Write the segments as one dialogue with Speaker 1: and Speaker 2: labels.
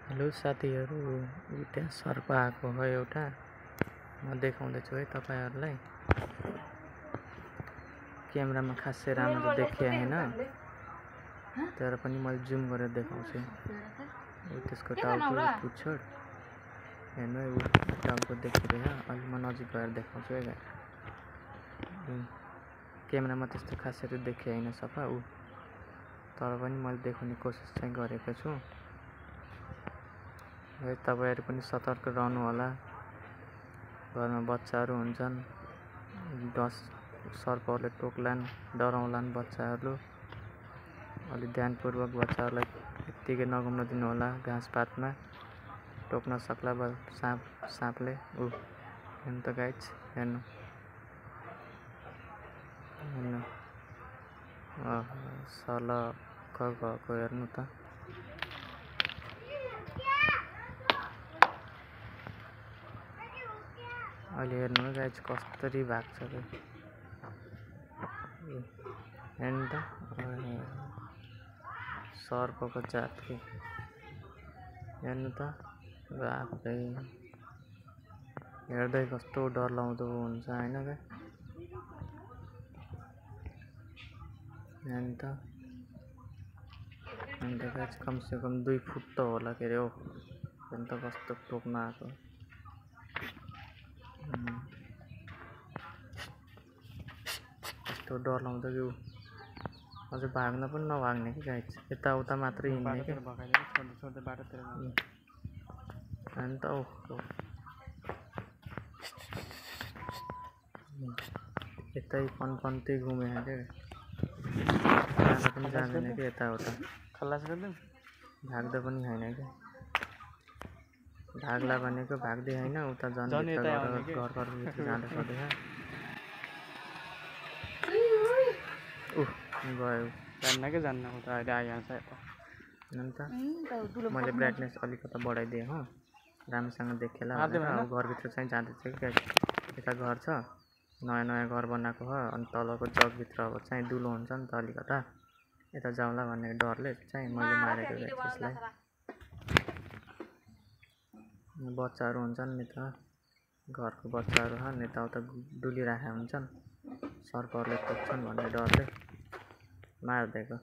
Speaker 1: Hello साथीहरू, त्यहाँ सर्प आएको हो एउटा। म देखाउँदैछु है तपाईहरुलाई। क्यामेरामा खासै राम्रो देखिएन, तर पनि मैले जुम गरेर देखाउँछु। त्यसको टाउको पुच्छर हेर्नु है, टाउको देखिरहेछ। अलि म नजिक गएर देखाउँछु है। क्यामेरामा त्यस्तो खासै देखिएन सफा तर पनि मैले देखाउने कोसिस चाहिँ गरेको छु। है तपाईहरु पनि सतर्क रहनु होला। घरमा बच्चाहरु हुन्छन्, सर्पले टोक्लान्, डराउलान् बच्चाहरु। अलि ध्यानपूर्वक बच्चाहरुलाई यतिकै नघुम्न दिनु होला घाँसपातमा। टोक्न सक्ला साँपले। हेर्नु त गाइज, हेर्नु सलक्क गएको हेर्नु त। अहिले हेर्नु है गाइज, कसरी भाग्छ त्यो। हेर्नु त, सर्पको जात के। हेर्नु त, बाफ्रे, हेर्दै कस्तो डरलाग्दो हुन्छ हैन त। हेर्नु त, अन्त गाइज कमसेकम 2 फुट त होला के रे। हेर्नु त कस्तो टोक्न आएको। कस्तो डरलाग्दो कि। अझै भाग्न पनि नभाग्ने कि गाइज, यताउता मात्रै हिँड्ने के। अन्त यतै पनपन्दै घुमे के। पनि जाँदैन कि यताउता। खल्लास गर्दैन, भाग्दा पनि हैन के। भाग्ला भनेको भाग्दै हैन, उता घर भित्र जाँदै गर्दैछ। गयो जान्न उता अहिले आइहाल्छ। अन्त मैले ब्राइटनेस अलिकति बढाइदिएँ हो, राम्रोसँग देखेला भनेर। अब घरभित्र चाहिँ जाँदैछ कि। यता घर छ, नयाँ घर बनाएको हो। अनि तलको जगभित्र अब चाहिँ दुलो हुन्छ नि त अलिकता। यता जाउँला भन्ने डरले चाहिँ मैले मारेको त्यसलाई। बच्चाहरू हुन्छन् नि त, घरको बच्चाहरू यताउता डुलिरहेका हुन्छन्। सर्पहरूले टोक्छन् भन्ने डरले मारिदिएको।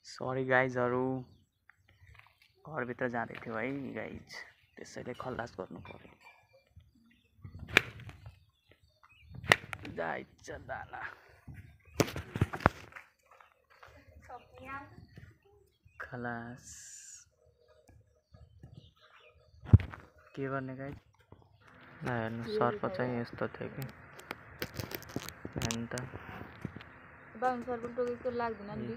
Speaker 1: सरी गाइजहरू, घरभित्र जाँदै थियो है गाइज, त्यसैले खल्लास गर्नु पर्यो। जाइन्छ दाना खलास के गर्ने गाइज। हेर्नु सर्प चाहिँ यस्तो थियो कि। हेर्नु त,
Speaker 2: सर्प टोकेको लाग्दैन नि।